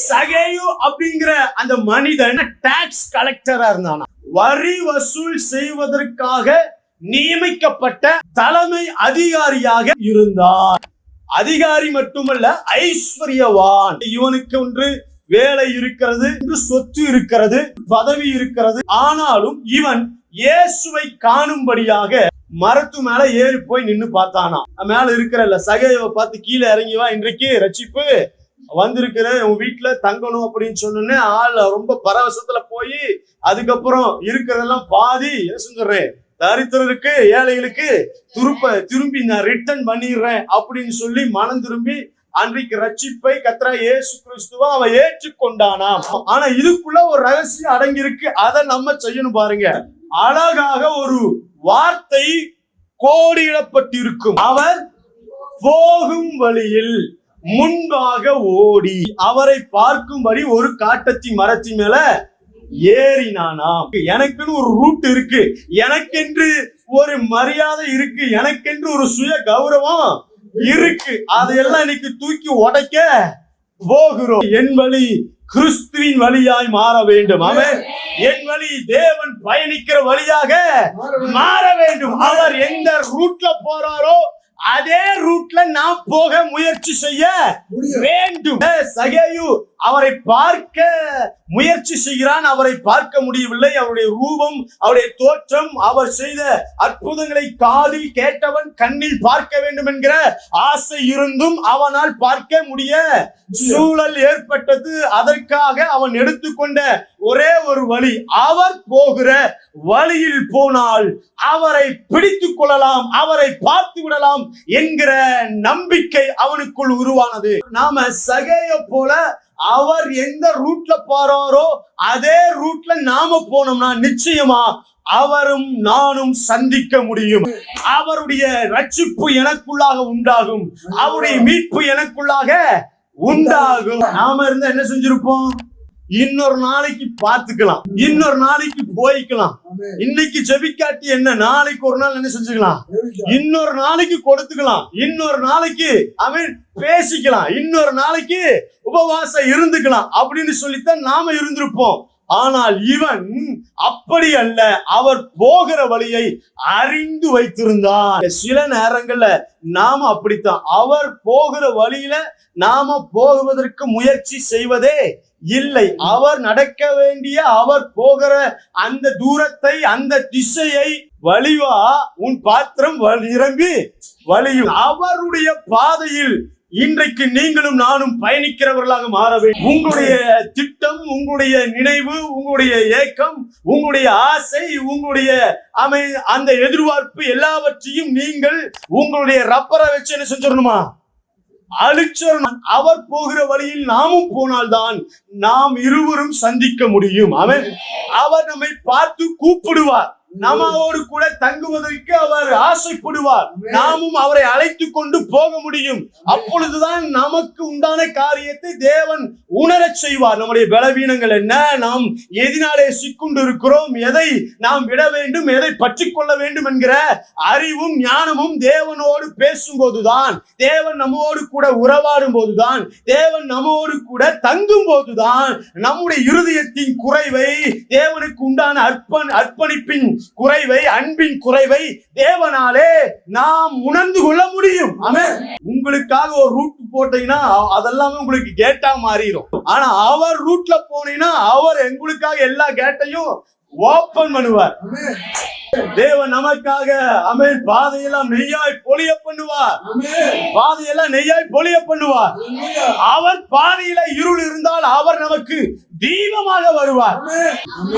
சகேயு அப்படிங்கிற அந்த மனிதன் டாக்ஸ் கலெக்டரா இருந்தானா. வரி வசூல் செய்வதற்காக நியமிக்கப்பட்ட தலைமை அதிகாரியாக இருந்தார். அதிகாரி மட்டுமல்ல, ஐஸ்வர்யவான். இவனுக்கு ஒன்று வேலை இருக்கிறது, சொத்து இருக்கிறது, பதவி இருக்கிறது. ஆனாலும் இவன் இயேசுவை காணும்படியாக மரத்து மேல ஏறி போய் நின்னு பார்த்தானா. மேல இருக்கிற சகேயுவை பார்த்து, கீழே இறங்கி வா, இன்றைக்கு ரட்சிப்பு வந்திருக்கிற, உன் வீட்டுல தங்கணும் அப்படின்னு சொன்னோன்னே ஆள் ரொம்ப பரவசத்துல போய், அதுக்கப்புறம் இருக்கிறதெல்லாம் பாதி என்ன செஞ்சுறேன், தரித்திரருக்கு ஏழைகளுக்கு திரும்பி நான் ரிட்டர்ன் பண்ணிடுறேன் அப்படின்னு சொல்லி மனம் திரும்பி அன்றைக்கு ரட்சிப்பை கர்த்தராகிய இயேசு கிறிஸ்துவை அவன் ஏற்றுக்கொண்டானாம். ஆனா இதுக்குள்ள ஒரு ரகசியம் அடங்கி இருக்கு. அதை நம்ம செய்யணும் பாருங்க. அழகாக ஒரு வார்த்தை கோடியிடப்பட்டிருக்கும். அவர் போகும் வழியில் முன்பாக ஓடி அவரை பார்க்கும்படி ஒரு காட்டத்தி மரத்தின் மேல ஏறினானாம். எனக்குன்னு ஒரு ரூட் இருக்கு, எனக்கென்று ஒரு மரியாதை இருக்கு, எனக்கென்று ஒரு சுய கௌரவம் இருக்கு. அதையெல்லாம் இன்னைக்கு தூக்கி உடைக்க போகிறோம். என் வழி கிறிஸ்துவின் வழியாய் மாற வேண்டும். அவன் என் வழி தேவன் பயணிக்கிற வழியாக மாற வேண்டும். அவர் எந்த ரூட்ல போறாரோ அதே ரூட்ல நாம் போக முயற்சி செய்ய வேண்டும். சகேயு அவரை பார்க்க முயற்சி செய்கிறான். அவரை பார்க்க முடியவில்லை. அவருடைய ரூபம், அவருடைய தோற்றம், அவர் செய்த அற்புதங்களை காதில் கேட்டவன் கண்ணில் பார்க்க வேண்டும் என்கிற ஆசை இருந்தும் அவனால் பார்க்க முடிய சூழல் ஏற்பட்டது. அதற்காக அவன் எடுத்துக்கொண்ட ஒரே ஒரு வழி, அவர் போகிற வழியில் போனால் அவரை பிடித்துக் கொள்ளலாம், அவரை பார்த்து விடலாம் என்கிற நம்பிக்கை அவனுக்குள் உருவானது. நாம சகேய போல அவர் எந்த ரூட்ல போறாரோ அதே ரூட்ல நாம போனோம்னா நிச்சயமா அவரும் நானும் சந்திக்க முடியும். அவருடைய ரட்சிப்பு எனக்குள்ளாக உண்டாகும், அவருடைய மீட்பு எனக்குள்ளாக உண்டாகும். நாம இருந்தா என்ன செஞ்சிருப்போம்? இன்னொரு நாளைக்கு பார்த்துக்கலாம், இன்னொரு நாளைக்கு போய்க்கலாம். இன்னைக்கு ஜெபிக்காட்டி என்ன, நாளைக்கு ஒரு நாள் என்ன செஞ்சுக்கலாம், இன்னொரு நாளைக்கு கொடுத்துக்கலாம், இன்னொரு நாளைக்கு அவன் பேசிக்கலாம், இன்னொரு நாளைக்கு உபவாசம் இருந்துக்கலாம் அப்படின்னு சொல்லித்தான் நாம இருந்திருப்போம். ஆனால் இவன் அப்படி அல்ல. அவர் போகிற வழியை அறிந்து வைத்திருந்தார். சில நேரங்கள்ல நாம அப்படித்தான். அவர் போகிற வழியில நாம போகுவதற்கு முயற்சி செய்வதே இல்லை. அவர் நடக்க வேண்டிய, அவர் போகிற அந்த தூரத்தை, அந்த திசையை வழிவா உன் பாத்திரம் நிரம்பி வழியும். அவருடைய பாதையில் இன்றைக்கு நீங்களும் நானும் பயணிக்கிறவர்களாக மாற வேண்டும். உங்களுடைய திட்டம், உங்களுடைய நினைவு, உங்களுடைய ஏக்கம், உங்களுடைய ஆசை, உங்களுடைய அந்த எதிர்பார்ப்பு எல்லாவற்றையும் நீங்கள் உங்களுடைய ரப்பரை வச்சு என்ன செஞ்சிடணுமா, அழிச்சிடணும். அவர் போகிற வழியில் நாமும் போனால்தான் நாம் இருவரும் சந்திக்க முடியும். அவர் நம்மை பார்த்து கூப்பிடுவார், நம்மோடு கூட தங்குவதற்கு அவர் ஆசைப்படுவார். நாமும் அவரை அழைத்து கொண்டு போக முடியும். அப்பொழுதுதான் நமக்கு உண்டான காரியத்தை தேவன் உணரச் செய்வார். நம்முடைய பலவீனங்கள் என்ன, நாம் எதினாலே சிக்குண்டு இருக்கிறோம், எதை நாம் விட வேண்டும், எதை பற்றி கொள்ள வேண்டும் என்கிற அறிவும் ஞானமும் தேவனோடு பேசும் போதுதான், தேவன் நம்மோடு கூட உறவாடும் போதுதான், தேவன் நம்மோடு கூட தங்கும் போதுதான் நம்முடைய இருதயத்தின் குறைவை, தேவனுக்கு உண்டான அர்ப்பணிப்பின் குறைவை, அன்பின் குறைவை தேவனாலே நாம் உணர்ந்து கொள்ள முடியும். உங்களுக்காக ஒரு ரூட் போட்டீங்கன்னா அதெல்லாமே உங்களுக்கு கேட்டா மாறிடும். ஆனா அவர் ரூட்ல போனீங்கன்னா அவர் எங்களுக்காக எல்லா கேட்டையும் ஓபன் பண்ணுவார். தேவன் நமக்காக பாதையெல்லாம் நெய்யாய் பொழிய பண்ணுவார். பாதையெல்லாம் நெய்யாய் பொழிய பண்ணுவார். அவர் பாதையில இருள் இருந்தால் அவர் நமக்கு தீபமாக வருவார்.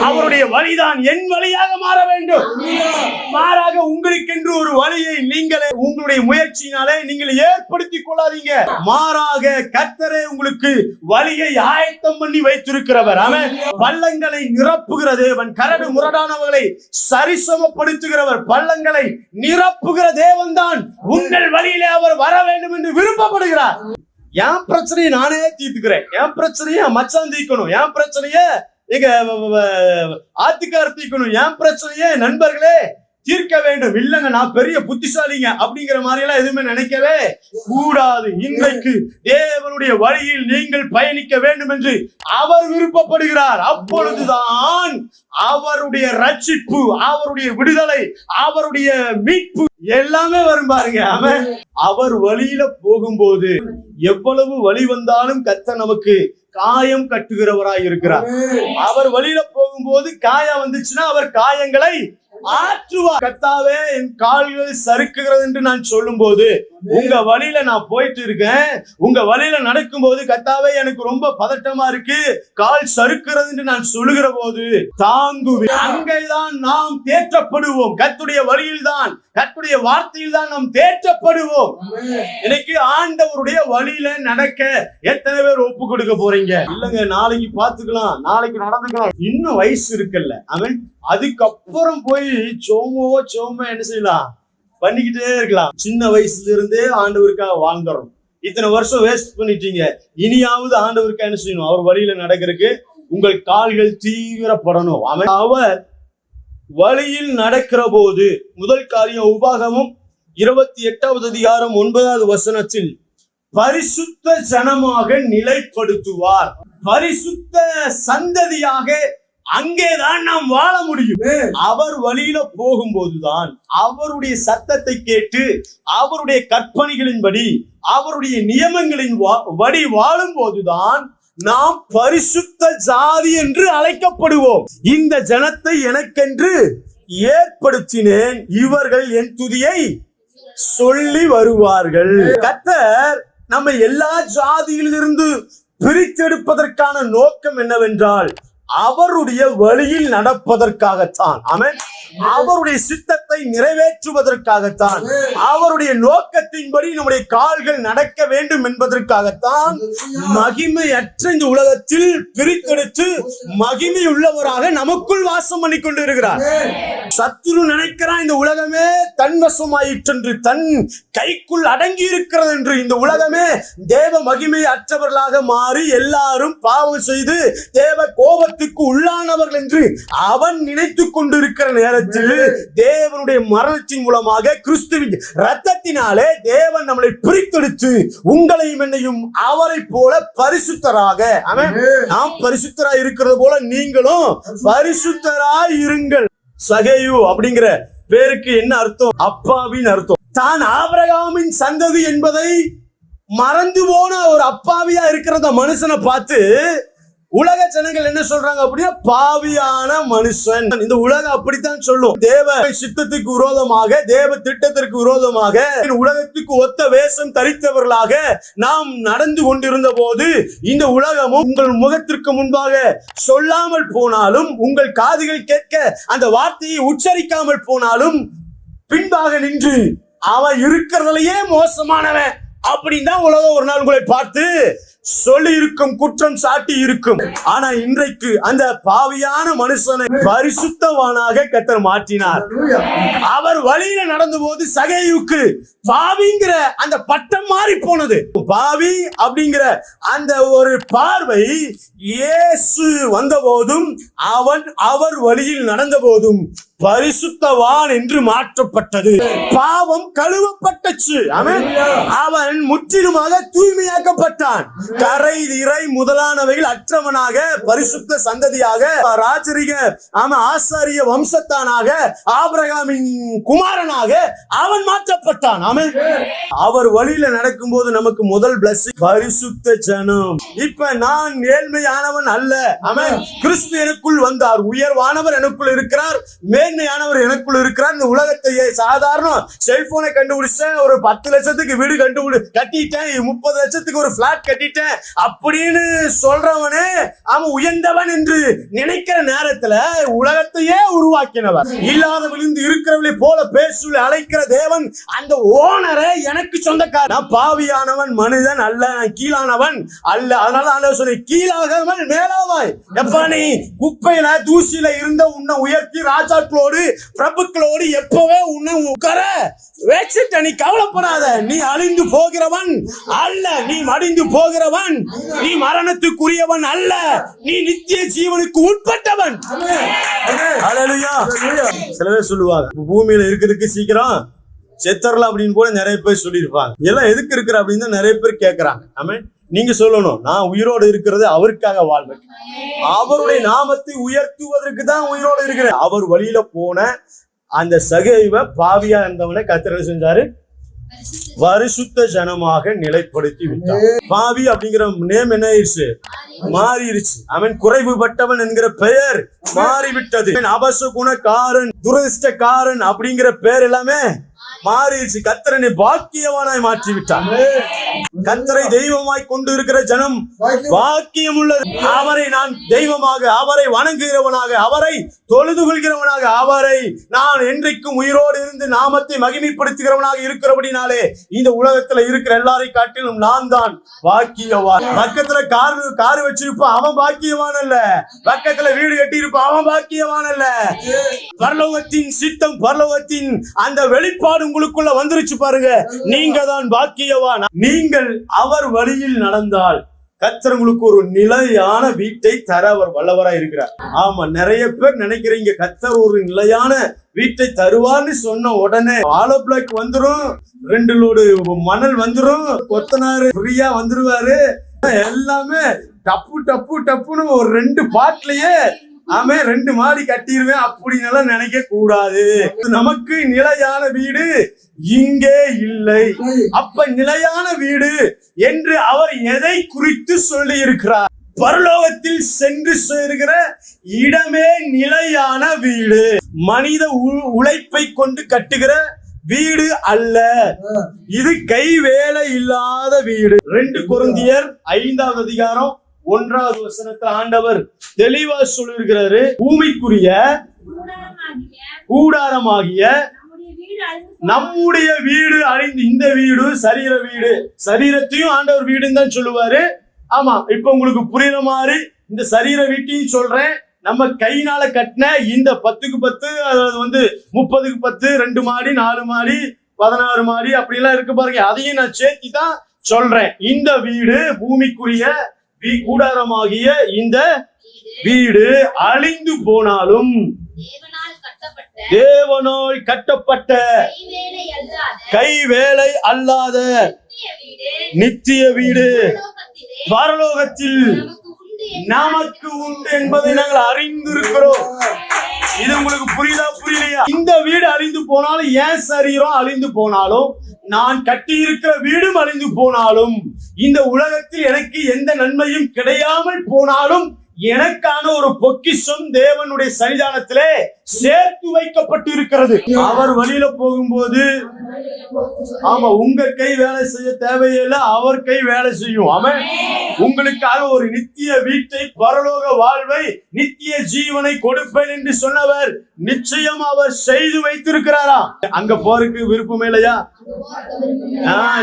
அவருடைய வழிதான் என் வழியாக மாற வேண்டும். மாறாக உங்களுக்கென்று ஒரு வழியை நீங்களே உங்களுடைய முயற்சியினாலே நீங்கள் ஏற்படுத்திக் கொள்ளாதீங்க. மாறாக கர்த்தரே உங்களுக்கு வழியை ஆயத்தம் பண்ணி வைத்திருக்கிறவர். பள்ளங்களை நிரப்புகிற தேவன், கரடு முரடானவர்களை சரிசமப்படுத்துகிறவர், பள்ளங்களை நிரப்புகிற தேவன் தான் உங்கள் வழியிலே அவர் வர வேண்டும் என்று விருப்பப்படுகிறார். என் பிரச்சனையை நானே தீர்த்துக்கிறேன், என் பிரச்சனைய மச்சான் தீர்க்கணும், என் பிரச்சனைய எங்க ஆத்துக்கார் தீர்க்கணும், என் பிரச்சனைய நண்பர்களே தீர்க்க வேண்டும். இல்லங்க நான் பெரிய புத்திசாலிங்க அப்படிங்கிற மாதிரி எல்லாம் எதுவுமே நினைக்கவே கூடாது. இன்றைக்கு தேவனுடைய வழியில் நீங்கள் பயணிக்க வேண்டும் என்று அவர் விருப்பப்படுகிறார். அப்பொழுதுதான் அவருடைய ரட்சிப்பு, அவருடைய விடுதலை, அவருடைய மீட்பு எல்லாமே வரும் பாருங்க. அவர் வழியில போகும்போது எவ்வளவு வழி வந்தாலும் கர்த்தர் நமக்கு காயம் கட்டுகிறவராய் இருக்கிறார். அவர் வழியில போகும்போது காயம் வந்துச்சுன்னா அவர் காயங்களை ஆற்றுவார். கர்த்தாவே என் கால்கள் சறுக்குகிறது என்று நான் சொல்லும் போது, உங்க வழியில நான் போயிட்டு இருக்கேன், உங்க வழியில நடக்கும் போது கர்த்தாவே எனக்கு ரொம்ப பதட்டமா இருக்கு, கால் சறுக்குறது என்று நான் சொல்லுகிற போது தாங்குவேன். அங்கேதான் நாம் தேற்றப்படுவோம். கர்த்தருடைய வழியில் தான், கர்த்தருடைய வார்த்தையில் தான் நாம் தேற்றப்படுவோம். இன்னைக்கு ஆண்டவருடைய வழியில நடக்க எத்தனை பேர் ஒப்பு கொடுக்க போறீங்க? இல்லங்க நாளைக்கு பாத்துக்கலாம், நாளைக்கு நடந்துக்கலாம், இன்னும் வயசு இருக்குல்ல. அவன் அதுக்கப்புறம் போய் சோமோ என்ன செய்யலாம், பண்ணிக்கிட்டே இருக்கலாம். சின்ன வயசுல இருந்தே ஆண்டவருக்காக வாழ்ந்துறோம். இத்தனை வருஷம் வேஸ்ட் பண்ணிட்டீங்க, இனியாவது ஆண்டவருக்காக என்ன செய்யணும்? அவர் வழியில நடக்கிறதுக்கு உங்கள் கால்கள் தீவிரப்படணும். அவர் வழியில் நடக்கிற போது முதல் காரியம் உபாகமம் 28வது அதிகாரம் 9வது வசனத்தில் பரிசுத்த ஜனமாக நிலைப்படுத்துவார். பரிசுத்த சந்ததியாக அங்கேதான் நாம் வாழ முடியும். அவர் வழியில போகும்போதுதான், அவருடைய சத்தத்தை கேட்டு அவருடைய கற்பனைகளின்படி அவருடைய நியமங்களின் படி வாழும் போதுதான் நாம் பரிசுத்த ஜாதி என்று அழைக்கப்படுவோம். இந்த ஜனத்தை எனக்கென்று ஏற்படுத்தினேன், இவர்கள் என் துதியை சொல்லி வருவார்கள். கர்த்தர் நம்ம எல்லா ஜாதியிலிருந்து பிரித்தெடுப்பதற்கான நோக்கம் என்னவென்றால் அவருடைய வழியில் நடப்பதற்காகத்தான். ஆமென். அவருடைய சித்தத்தை நிறைவேற்றுவதற்காகத்தான், அவருடைய நோக்கத்தின்படி நம்முடைய கால்கள் நடக்க வேண்டும் என்பதற்காகத்தான் மகிமையற்ற இந்த உலகத்தில் பிரித்தெடுத்து மகிமை உள்ளவராக நமக்குள் வாசம் பண்ணி கொண்டு இருக்கிறார். சத்துரு நினைக்கிறான் இந்த உலகமே தன் வசமாயிற்று என்று, தன் கைக்குள் அடங்கி இருக்கிறது என்று. இந்த உலகமே தேவ மகிமை அற்றவர்களாக மாறி எல்லாரும் பாவம் செய்து தேவ கோபத்துக்கு உள்ளானவர்கள் என்று அவன் நினைத்துக் கொண்டிருக்கிற நேரத்தில் தேவனுடைய மரணத்தின் மூலமாக கிறிஸ்துவின் இரத்தத்தினாலே தேவன் நம்மளை பிரித்தெடுத்து உங்களையும் என்னையும் அவரை போல பரிசுத்தராக, நாம் பரிசுத்தராய் இருக்கிறது போல நீங்களும் பரிசுத்தராய் இருங்கள். சகேயு அப்படிங்கிற பேருக்கு என்ன அர்த்தம்? அப்பாவின் அர்த்தம். தான் ஆபிரகாமின் சந்ததி என்பதை மறந்து போன ஒரு அப்பாவியா இருக்கிற மனுஷனை பார்த்து உலக ஜனங்கள் என்ன சொல்றாங்க அப்படின்னா, பாவியான மனுஷன். இந்த உலகம் அப்படித்தான் சொல்லும். தேவ சித்தத்துக்கு விரோதமாக, தேவ திட்டத்திற்கு விரோதமாக, உலகத்துக்கு ஒத்த வேஷம் தரித்தவர்களாக நாம் நடந்து கொண்டிருந்த போது இந்த உலகமும் உங்கள் முகத்திற்கு முன்பாக சொல்லாமல் போனாலும், உங்கள் காதுகள் கேட்க அந்த வார்த்தையை உச்சரிக்காமல் போனாலும், பின்பாக நின்று அவன் இருக்கிறதுலயே மோசமானவன் அப்படின்னு தான் உலகம் ஒரு நாள் உங்களை பார்த்து சொல்லி இருக்கும், குற்றம் சாட்டி இருக்கும். ஆனா இன்றைக்கு அந்த பாவியான மனுஷனை பரிசுத்தவானாக கர்த்தர் மாற்றினார். அவர் வழியில நடந்த போது சகேயுக்கு பாவிங்கிற அந்த பட்டம் மாறி போனது. பாவி அப்படிங்கிற அந்த ஒரு பார்வை இயேசு வந்த போதும் அவர் வழியில் நடந்த போதும் பரிசுத்தவான் என்று மாற்றப்பட்டது. பாவம் கழுவப்பட்டுச்சு. அவன் முற்றிலுமாக தூய்மையாக்கப்பட்டான். கரை திரை முதலானவைகள் அற்றவனாக, பரிசுத்த சந்ததியாக, ராஜரிக ஆசாரிய வம்சத்தானாக, ஆபிரகாமின் குமாரனாக அவன் மாற்றப்பட்டான். அவர் வழியில நடக்கும் போது நமக்கு முதல் பிளஸிங் பரிசுத்த ஜனம். இப்ப நான் ஏழ்மையானவன் அல்ல. கிறிஸ்து எனக்குள் வந்தார். உயர்வானவர் எனக்குள் இருக்கிறார், மேன்மையானவர் எனக்குள் இருக்கிறார். இந்த உலகத்தையே சாதாரண செல்போனை கண்டுபிடிச்சேன், ஒரு 10 லட்சத்துக்கு வீடு கட்டிட்டேன், 30 லட்சத்துக்கு ஒரு பிளாட் கட்டிட்டேன் அப்படின்னு சொல்றவனே அவன் உயர்ந்தவன் என்று நினைக்கிற நேரத்துல உலகத்தையே உருவாக்கினவர். இல்லாதவளிந்து இருக்கிறவளை போல பேசுவதை அழைக்கிற தேவன் அந்த ஓனரை எனக்கு சொந்தக்காரன். பாவியானவன் மனிதன் அல்ல, கீழானவன் அல்ல. அதனால சொல்லி கீழாகவன் மேலாவாய். எப்ப நீ குப்பையில தூசியில இருந்த உன்னை உயர்த்தி ராஜாக்கு ராஜாக்களோடு பிரபுக்களோடு எப்பவே உன்னை உட்கார வச்சுட்ட. நீ கவலைப்படாத. நீ அழிந்து போகிறவன் அல்ல, நீ மடிந்து போகிறவன், நீ மரணத்துக்குரியவன் அல்ல, நீ நித்திய ஜீவனுக்கு உட்பட்டவன். ஹல்லேலூயா. சில பேர் சொல்லுவாங்க பூமியில இருக்கிறதுக்கு சீக்கிரம் செத்தரலாம் அப்படின்னு கூட நிறைய பேர் சொல்லியிருப்பாங்க. எல்லாம் எதுக்கு இருக்கிற அப்படின்னு தான் நிறைய பேர் கேட்கறாங்க. ஆமென். நீங்க சொல்லணும், நான் உயிரோடு இருக்கிறது அவருக்காக வாழ்வேன், அவருடைய நாமத்தை உயர்த்துவதற்கு தான் உயிரோடு இருக்கிறேன். அவர் வழியில போன அந்த சகைவ பாவியா இருந்தவனை கர்த்தர் செஞ்சாரு, பரிசுத்த ஜனமாக நிலைப்படுத்தி விட்டார். பாவி அப்படிங்கிற நேம் என்ன ஆயிடுச்சு? மாறிடுச்சு. அவன் குறைவுபட்டவன் என்கிற பெயர் மாறிவிட்டது. அபசகுணக்காரன், துரதிஷ்டக்காரன் அப்படிங்கிற பெயர் எல்லாமே மாறிடுச்சு. கர்த்தரனை பாக்கியவானாய் மாற்றி விட்டார். கர்த்தரை தெய்வமாய் கொண்டு இருக்கிற ஜனம் பாக்கியம் உள்ளது. அவரை நான் தெய்வமாக, அவரை வணங்குகிறவனாக, அவரை தொழுது கொள்கிறவனாக, அவரை நான் என்றைக்கும் உயிரோடு இருந்து நாமத்தை மகிமைப்படுத்துகிறவனாக இருக்கிறபடினாலே இந்த உலகத்துல இருக்கிற எல்லாரை காட்டிலும் நான் தான் பாக்கியவான். பக்கத்துல கார் வச்சிருப்பான், அவன் பாக்கியவான் அல்ல. பக்கத்துல வீடு கட்டி இருப்பான், அவன் பாக்கியவான் அல்ல. பரலோகத்தின் சித்தம், பரலோகத்தின் அந்த வெளிப்பாடு உங்களுக்குள்ள வந்துருச்சு பாருங்க. நீங்க தான் பாக்கியவான். நீங்கள் அவர் வழியில் நடந்தால் கர்த்தர் உங்களுக்கு ஒரு நிலையான வீட்டை தர அவர் வல்லவரா இருக்கிறார். ஆமா, நிறைய பேர் நினைக்கிறீங்க கர்த்தர் ஒரு நிலையான வீட்டை தருவார்னு சொன்ன உடனே ஆலோ பிளாக் வந்துரும், 2 லோடு மணல் வந்துரும், கொத்தனாரு ஃப்ரீயா வந்துருவாரு, எல்லாமே டப்பு டப்பு டப்புன்னு ஒரு 2 பாட்லயே ஆமே 2 மாடி கட்டிடுவேன் அப்படின்னு நினைக்க கூடாது. நமக்கு நிலையான வீடு இங்கே இல்லை. அப்ப நிலையான வீடு என்று அவர் எதை குறித்து சொல்லி இருக்கிறார்? பரலோகத்தில் சென்று சேர்கிற இடமே நிலையான வீடு. மனித உழைப்பை கொண்டு கட்டுகிற வீடு அல்ல. இது கை வேலை இல்லாத வீடு. 2 கொரிந்தியர் 5ஆம் அதிகாரம் 1வது வசனத்துல ஆண்டவர் தெளிவா சொல்லிருக்கிறாரு, பூமிக்குரிய கூடாரமாகிய நம்முடைய வீடு அழிந்து, இந்த வீடு சரீர வீடு, சரீரத்தையும் ஆண்டவர் வீடுன்னு தான் சொல்லுவாரு. ஆமா, இப்ப உங்களுக்கு புரியுற மாதிரி இந்த சரீர வீட்டையும் சொல்றேன். நம்ம கையினால கட்டின இந்த 10க்கு 10, அதாவது 30க்கு 10, 2 மாடி 4 மாடி 16 மாடி அப்படி எல்லாம் இருக்கு பாருங்க, அதையும் நான் சேர்த்தி தான் சொல்றேன். இந்த வீடு பூமிக்குரிய கூடாரமாகிய இந்த வீடு அழிந்து போனாலும் தேவனால் கட்டப்பட்ட கை வேலை அல்லாத நித்திய வீடு பரலோகத்தில் நமக்கு உண்டு என்பதை நாங்கள் அறிந்திருக்கிறோம். இது உங்களுக்கு புரியுதா புரியலையா? இந்த வீடு அழிந்து போனாலும், ஏன் சரீரம் அழிந்து போனாலும், நான் கட்டி இருக்கிற வீடும் அழிந்து போனாலும், இந்த உலகத்தில் எனக்கு எந்த நன்மையும் கிடையாமல் போனாலும், எனக்கான ஒரு பொக்கிஷம் தேவனுடைய சன்னிதானத்திலே சேர்த்து வைக்கப்பட்டு இருக்கிறது. அவர் வழியில போகும்போது ஆமா, உங்க கை வேலை செய்ய தேவையில்லை, அவர் கை வேலை செய்யும். ஆமென். உங்களுக்காக ஒரு நித்திய வீட்டை, பரலோக வாழ்வை, நித்திய ஜீவனை கொடுப்பேன் என்று சொன்னவர் நிச்சயம் அவர் செய்து வைத்திருக்கிறாரா? அங்க போறதுக்கு விருப்பம் இல்லையா?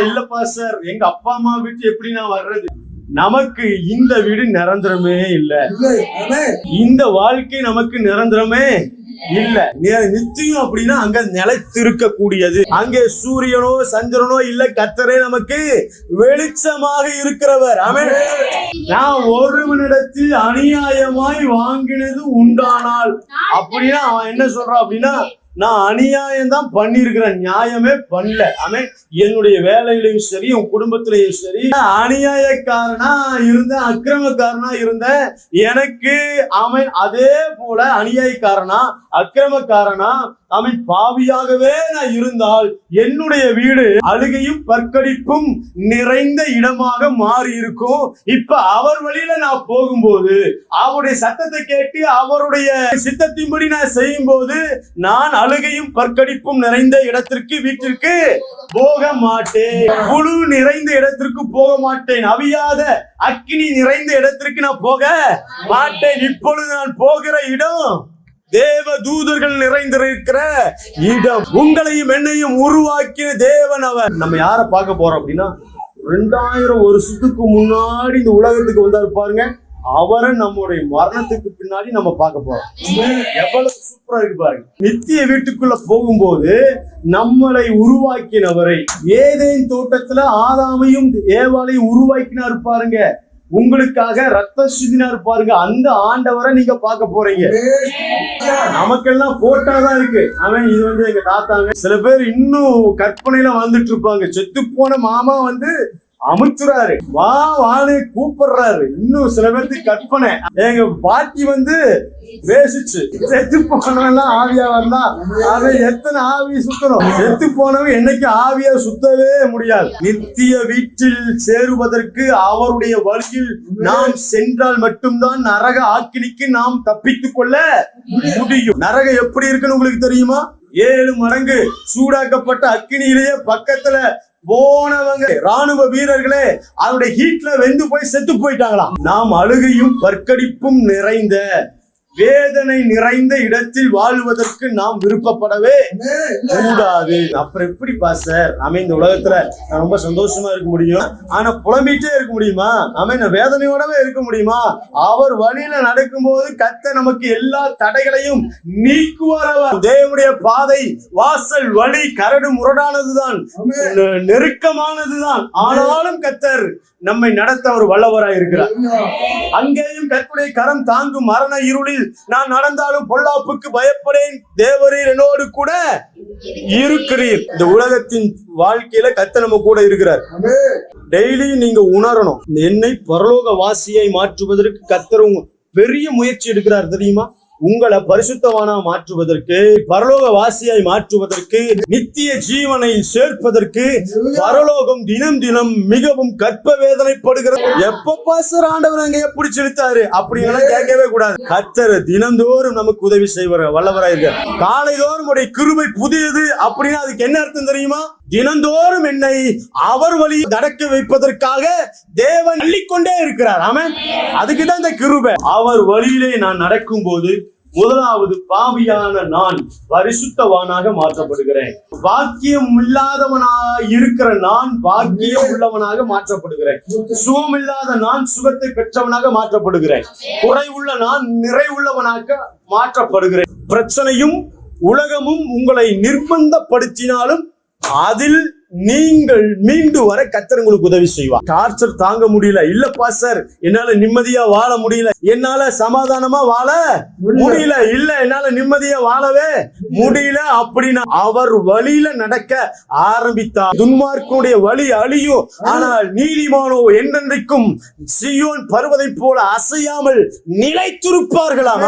இல்லப்பா சார், எங்க அப்பா அம்மா வீட்டு எப்படி நான் வர்றது? நமக்கு இந்த வீடு நிரந்தரமே இல்ல, இந்த வாழ்க்கை நமக்கு நிரந்தரமே இல்ல. நிச்சயம் அப்படின்னா அங்க நிலைத்திருக்க கூடியது. அங்கே சூரியனோ சந்திரனோ இல்ல, கர்த்தரே நமக்கு வெளிச்சமாக இருக்கிறவர். ஆமென். நான் ஒருவனிடத்தில் அநியாயமாய் வாங்கினது உண்டானால் அப்படின்னா அவன் என்ன சொல்றான் அப்படின்னா, நான் அநியாயம் தான் பண்ணிருக்கிறேன், நியாயமே பண்ணல. ஆமென். என்னுடைய வேலையிலையும் சரி, உன் குடும்பத்திலையும் சரி, அநியாயக்காரனா இருந்தேன், அக்கிரமக்காரனா இருந்தேன். எனக்கு அவன் அதே போல அநியாயக்காரனா அக்கிரமக்காரனா அவன் பாவியாகவே நான் இருந்தால் என்னுடைய வீடு அழுகையும் பற்கடிப்பும் நிறைந்த இடமாக மாறி இருக்கும். இப்ப அவர் வழியில நான் போகும்போது, அவருடைய சத்தத்தை கேட்டு அவருடைய சித்தத்தின்படி நான் செய்யும் போது, நான் அழுகையும் பற்கடிப்பும் நிறைந்த இடத்திற்கு, வீட்டிற்கு போக மாட்டேன். புழு நிறைந்த இடத்திற்கு போக மாட்டேன். அவியாத அக்கினி நிறைந்த இடத்திற்கு நான் போக மாட்டேன். இப்பொழுது நான் போகிற இடம் தேவ தூதர்கள் நிறைந்திருக்கிற இடம். உங்களையும் என்னையும் உருவாக்கிய தேவன் அவர். நம்ம யார பார்க்க போறோம் அப்படின்னா, 2000 வருஷத்துக்கு முன்னாடி இந்த உலகத்துக்கு வந்தாரு பாருங்க, அவரை நம்முடைய மரணத்துக்கு பின்னாடி நம்ம பார்க்க போறோம். எவ்வளவு சூப்பரா இருக்கு பாருங்க. நித்திய வீட்டுக்குள்ள போகும்போது நம்மளை உருவாக்கினவரை, ஏதேன் தோட்டத்துல ஆதாமையும் ஏவாளையும் உருவாக்கினாரு பாருங்க, உங்களுக்காக ரத்த சிந்தினாரு பாருங்க, அந்த ஆண்டவரை நீங்க பார்க்க போறீங்க. நமக்கெல்லாம் போட்டாதான் இருக்கு. அவன் இது வந்து எங்க தாத்தாங்க. சில பேர் இன்னும் கற்பனையில வந்துட்டு இருப்பாங்க. செத்து போன மாமா வந்து அமுத்துறாரு, வா வான்னு கூப்பிடுறாரு. இன்னும் சில பேருக்கு கற்பனை. எங்க பாட்டி வந்து பேசிச்சு, செத்து போனவெல்லாம் ஆவியா வந்தா அவன் எத்தனை ஆவி சுத்தணும்? செத்து போனவன் என்னைக்கு ஆவியா சுத்தவே முடியாது. நித்திய வீட்டில் சேருவதற்கு அவருடைய வழியில் நாம் சென்றால் மட்டும்தான் நரக ஆக்கினிக்கு நாம் தப்பித்துக் கொள்ள முடியும். நரகம் எப்படி இருக்குன்னு உங்களுக்கு தெரியுமா? 7 மடங்கு சூடாக்கப்பட்ட அக்கினியிலேயே பக்கத்துல போனவங்க ராணுவ வீரர்களே அவருடைய ஹீட்ல வெந்து போய் செத்து போயிட்டாங்களாம். நாம் அழுகையும் பற்கடிப்பும் நிறைந்த, வேதனை நிறைந்த இடத்தில் வாழ்வதற்கு நாம் விருப்பப்படவே கூடாது. அப்புறம் எப்படி பாஸ்டர் இந்த உலகத்துல நான் ரொம்ப சந்தோஷமா இருக்க முடியும், ஆனா புலம்பிட்டே இருக்க முடியுமா? நான் வேதனையோடவே இருக்க முடியுமா? அவர் வழியில நடக்கும் போது கர்த்தர் நமக்கு எல்லா தடைகளையும் நீக்குவார். தேவனுடைய பாதை, வாசல், வழி கரடு முரடானதுதான், நெருக்கமானதுதான். ஆனாலும் கர்த்தர் நம்மை நடத்த ஒரு வல்லவராய் இருக்கிறார். அங்கேயும் கர்த்தருடைய கரம் தாங்கும். மரண இருளில் நான் நடந்தாலும் பொல்லாப்புக்கு பயப்படேன், தேவரீர் என்னோடு கூட இருக்கிறீர். இந்த உலகத்தின் வாழ்க்கையில கர்த்தர் நம்ம கூட இருக்கிறார். டெய்லி நீங்க உணரணும், என்னை பரலோக வாசியை மாற்றுவதற்கு கர்த்தர் பெரிய முயற்சி எடுக்கிறார் தெரியுமா? உங்களை பரிசுத்தவானா மாற்றுவதற்கு, பரலோக வாசியாய் மாற்றுவதற்கு, நித்திய ஜீவனை சேர்ப்பதற்கு பரலோகம் தினம் தினம் மிகவும் கற்ப வேதனைப்படுகிறது. எப்ப பாஸ்டர் ஆண்டவர் அங்க எப்படி செலுத்தாரு அப்படின்னு கேட்கவே கூடாது. கர்த்தர் தினந்தோறும் நமக்கு உதவி செய்வார், வல்லவராயிருக்கார். காலைதோறும் உடைய கிருபை புதியது அப்படின்னு அதுக்கு என்ன அர்த்தம் தெரியுமா? தினந்தோறும் என்னை அவர் வழி நடக்க வைப்பதற்காக தேவன் அள்ளிக்கொண்டே இருக்கிறார். ஆமென். அதுக்குதான் இந்த கிருபை. அவர் வழியிலே நான் நடக்கும் போது முதலாவது பாவியான நான் பரிசுத்தவானாக மாற்றப்படுகிறேன். பாக்கியம் இல்லாதவனாக இருக்கிற நான் பாக்கியம் உள்ளவனாக மாற்றப்படுகிறேன். சுகம் இல்லாத நான் சுகத்தை பெற்றவனாக மாற்றப்படுகிறேன். குறைவுள்ள நான் நிறைவுள்ளவனாக மாற்றப்படுகிறேன். பிரச்சனையும் உலகமும் உங்களை நிர்பந்தப்படுத்தினாலும் அதில் நீங்கள் மீண்டு வர கர்த்தர் உங்களுக்கு உதவி செய்வார். டார்ச்சர் தாங்க முடியல, இல்ல பாஸ்டர் என்னால நிம்மதியா வாழ முடியல, என்னால சமாதானமா வாழ முடியல, இல்ல என்னால நிம்மதியா வாழவே முடியல அப்படின்னா அவர் வழியில நடக்க ஆரம்பித்தார். துன்மார்க்கனுடைய வழி அழியும், ஆனால் நீதிமானோ என்றென்றைக்கும் சீயோன் பர்வதை போல அசையாமல் நிலைத்திருப்பார்களாம்.